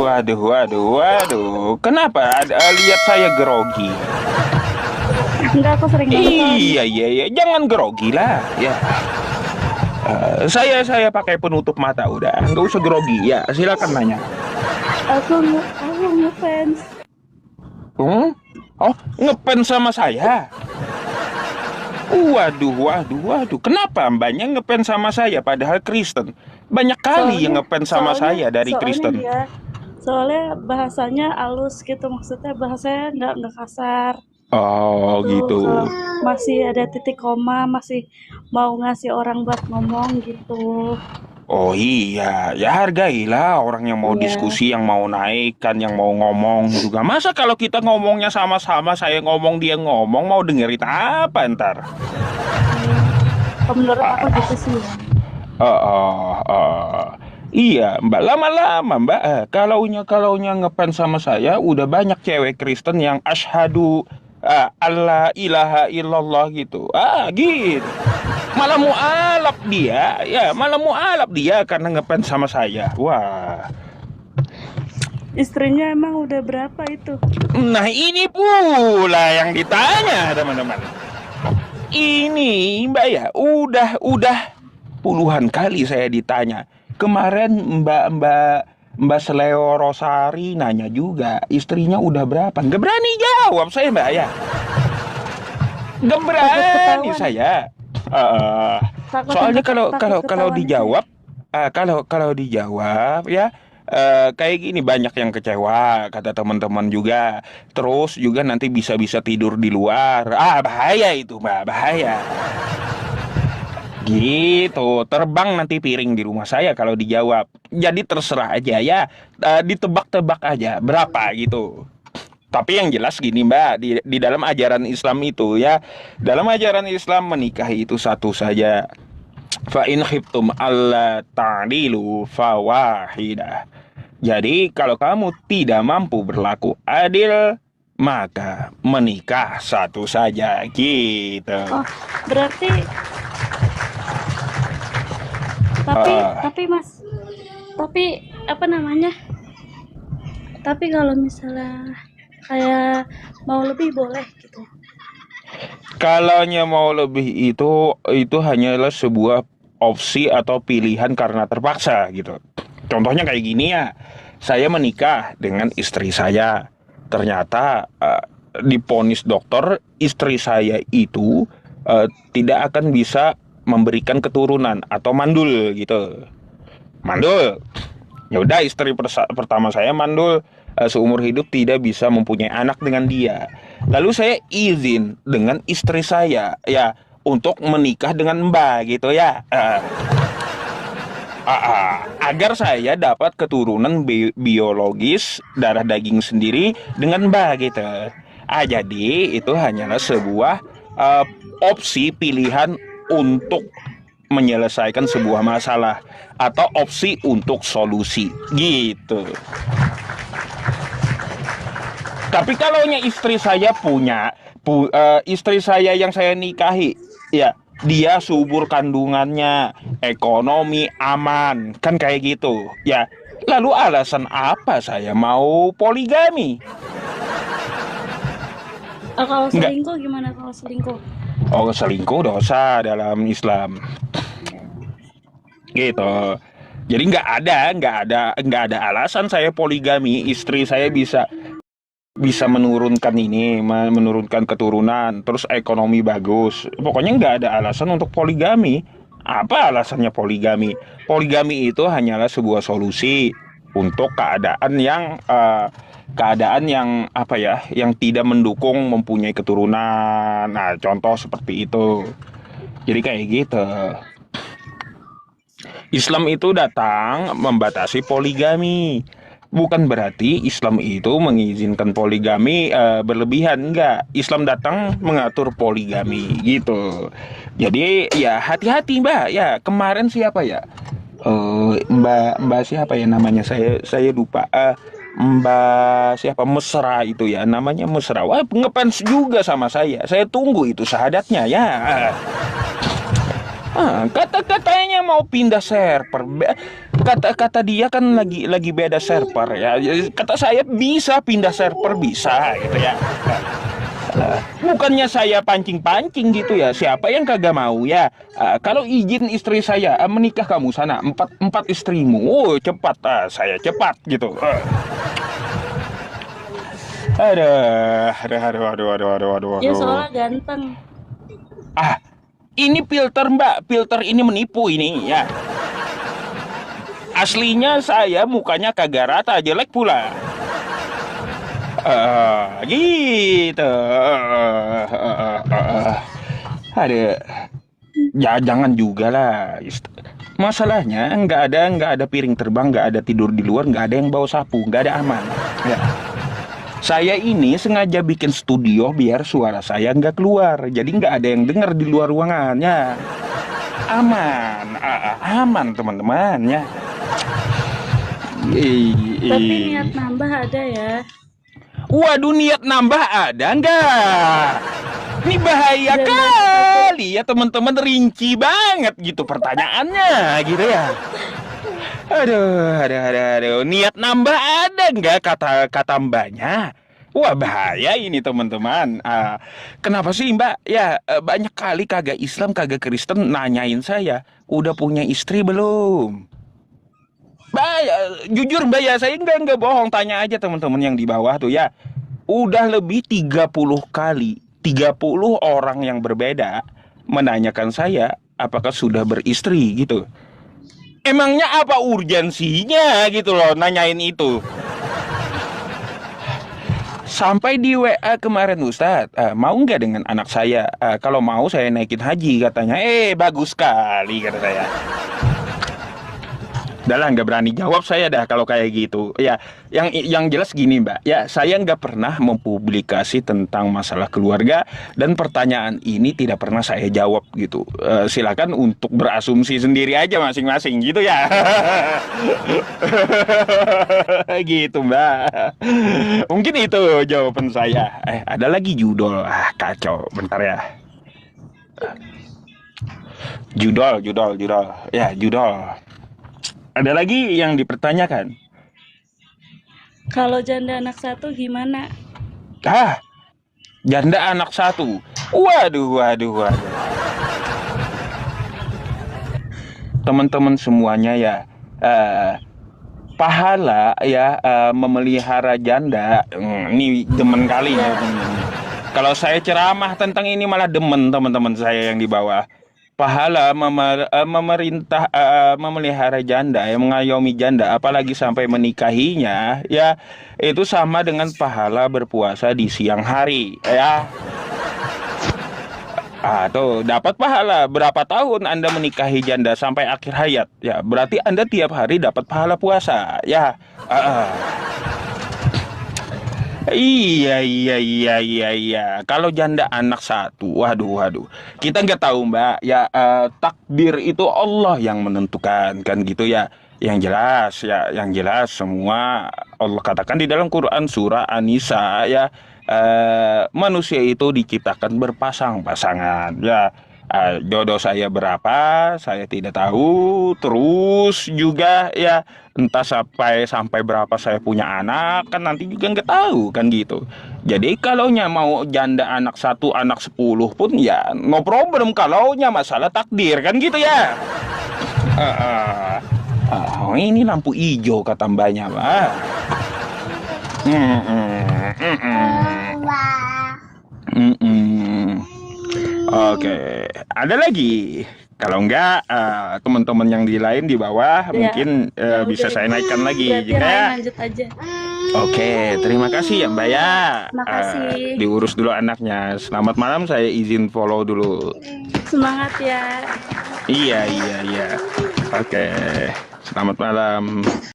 Waduh, waduh, waduh. Kenapa? Lihat saya grogi. Enggak, aku sering nonton. Iya, iya, iya. Jangan grogi lah. Ya, saya pakai penutup mata udah. Nggak usah grogi. Ya, silakan nanya. Aku ngefans. Hmm? Oh, ngefans sama saya. Waduh, waduh, waduh. Kenapa mbaknya ngefans sama saya padahal Kristen? Banyak kali yang Soalnya ngefans sama soalnya saya dari soalnya Kristen. dia soalnya bahasanya halus gitu, maksudnya bahasanya nggak kasar Oh, gitu. gitu. Kalau masih ada titik koma, masih mau ngasih orang buat ngomong gitu. Oh iya, ya hargailah orang yang mau Iya. diskusi, yang mau naik kan, yang mau ngomong juga. Masa kalau kita ngomongnya sama-sama, saya ngomong, dia ngomong, mau dengerin apa ntar? Iya. Kalau menurut aku gitu Ah, sih ya. iya, Mbak, lama-lama, Mbak, kalaunya ngefans sama saya, udah banyak cewek Kristen yang asyhadu alla ilaha illallah gitu. Gitu. Malah mualaf dia, ya, malah mualaf dia karena ngefans sama saya. Wah. Istrinya emang udah berapa itu? Nah, ini pula yang ditanya, teman-teman. Ini, Mbak ya, udah puluhan kali saya ditanya. Kemarin Mbak Seleo Rosari nanya juga, istrinya udah berapa? Nggak berani jawab saya, Mbak ya. Nggak Takut berani ketahuan. saya. Eh, Takut Soalnya kalau takut kalau kalau ketahuan itu ya. dijawab, kalau dijawab ya, kayak gini, banyak yang kecewa kata teman-teman juga. Terus juga nanti bisa-bisa tidur di luar. Bahaya itu, Mbak, bahaya. Gitu, terbang nanti piring di rumah saya kalau dijawab. Jadi terserah aja ya, ditebak-tebak aja berapa gitu. Tapi yang jelas gini, Mbak, di dalam ajaran Islam itu ya, dalam ajaran Islam menikahi itu satu saja. Fa in khiftum alla ta'dilu fawahidah. Jadi kalau kamu tidak mampu berlaku adil, maka menikah satu saja gitu. Oh, berarti Ah, tapi Mas, tapi apa namanya? Tapi kalau misalnya kayak mau lebih boleh gitu. Kalaunya mau lebih itu hanyalah sebuah opsi atau pilihan karena terpaksa gitu. Contohnya kayak gini ya, saya menikah dengan istri saya. Ternyata diponis dokter istri saya itu tidak akan bisa memberikan keturunan atau mandul gitu. Mandul. Ya udah, istri pertama saya mandul, seumur hidup tidak bisa mempunyai anak dengan dia. Lalu saya izin dengan istri saya ya untuk menikah dengan Mbak gitu ya. Agar saya dapat keturunan biologis darah daging sendiri dengan Mbak gitu. Jadi itu hanyalah sebuah uh, opsi pilihan untuk menyelesaikan sebuah masalah atau opsi untuk solusi gitu. Tapi kalau istri saya punya istri saya yang saya nikahi, ya dia subur kandungannya, ekonomi aman, kan kayak gitu. Ya, lalu alasan apa saya mau poligami? Kalau Enggak. selingkuh gimana kalau selingkuh? Oh, selingkuh dosa dalam Islam. Gitu. Jadi nggak ada alasan saya poligami. Istri saya bisa bisa menurunkan menurunkan keturunan, terus ekonomi bagus. Pokoknya nggak ada alasan untuk poligami. Apa alasannya poligami? Poligami itu hanyalah sebuah solusi untuk keadaan yang apa ya, yang tidak mendukung mempunyai keturunan. Nah, contoh seperti itu. Jadi kayak gitu. Islam itu datang membatasi poligami. Bukan berarti Islam itu mengizinkan poligami berlebihan, enggak. Islam datang mengatur poligami gitu. Jadi ya hati-hati, Mbak. Ya, kemarin siapa ya? Mbak siapa ya namanya? Saya lupa. Mbak siapa, Mesra itu ya, namanya Mesra. Wah, ngefans juga sama saya. Saya tunggu itu syahadatnya ya. Kata-katanya mau pindah server. kata dia kan lagi beda server ya. Kata saya bisa pindah server bisa gitu ya. Bukannya saya pancing-pancing gitu ya. Siapa yang kagak mau ya? Kalau izin istri saya menikah kamu sana empat istrimu. Oh cepat, saya cepat gitu. Aduh. Ya soalnya ganteng. Ini filter mbak, filter ini menipu ini ya. Aslinya saya mukanya kagak rata, jelek pula. Gitu. Ada. Ya jangan juga lah. Masalahnya nggak ada piring terbang, nggak ada tidur di luar, nggak ada yang bawa sapu, nggak ada aman. Ya. Saya ini sengaja bikin studio biar suara saya nggak keluar. Jadi nggak ada yang dengar di luar ruangannya. Aman teman-teman ya. Tapi niat nambah ada ya. Waduh, niat nambah ada nggak? Ini bahaya kali ya teman-teman, rinci banget gitu pertanyaannya gitu ya. Aduh. Niat nambah ada nggak kata mbaknya? Wah bahaya ini teman-teman. Kenapa sih mbak? Ya banyak kali kagak Islam kagak Kristen nanyain saya, udah punya istri belum? Mbak, jujur mbak ya saya nggak bohong, tanya aja teman-teman yang di bawah tuh ya. Udah lebih 30 kali, 30 orang yang berbeda menanyakan saya apakah sudah beristri gitu. Emangnya apa urgensinya gitu loh nanyain itu. Sampai di WA kemarin Ustadz, mau nggak dengan anak saya? Kalau mau saya naikin haji katanya. Bagus sekali kata saya. Udah lah nggak berani jawab saya dah kalau kayak gitu. Ya, yang jelas gini mbak. Ya saya nggak pernah mempublikasi tentang masalah keluarga dan pertanyaan ini tidak pernah saya jawab gitu. Silakan untuk berasumsi sendiri aja masing-masing gitu ya. Gitu mbak. Mungkin itu jawaban saya. Ada lagi judul. Kacau. Bentar ya. Judul. Ya judul. Ada lagi yang dipertanyakan. Kalau janda anak satu gimana? Janda anak satu. Waduh. Teman-teman semuanya ya, pahala ya memelihara janda. Ini demen kali ya. Kalau saya ceramah tentang ini malah demen teman-teman saya yang di bawah. Pahala memerintah memelihara janda, mengayomi janda, apalagi sampai menikahinya, ya itu sama dengan pahala berpuasa di siang hari, ya. Tuh dapat pahala berapa tahun Anda menikahi janda sampai akhir hayat, ya berarti Anda tiap hari dapat pahala puasa, ya. Iya. Kalau janda anak satu, waduh. Kita nggak tahu mbak. Ya takdir itu Allah yang menentukan kan gitu ya. Yang jelas semua Allah katakan di dalam Quran surah An-Nisa ya. Manusia itu diciptakan berpasang-pasangan ya. Jodoh saya berapa saya tidak tahu, terus juga ya entah sampai berapa saya punya anak kan nanti juga nggak tahu kan gitu. Jadi kalaunya mau janda anak 1 anak 10 pun ya no problem, kalaunya masalah takdir kan gitu ya. Ini lampu hijau kata mbaknya mbak. Oke, ada lagi. Kalau enggak, teman-teman yang di lain di bawah mungkin bisa saya naikkan lagi. Lanjut aja. Oke, terima kasih ya Mbak ya. Makasih. Diurus dulu anaknya. Selamat malam, saya izin follow dulu. Semangat ya. Iya. Oke, selamat malam.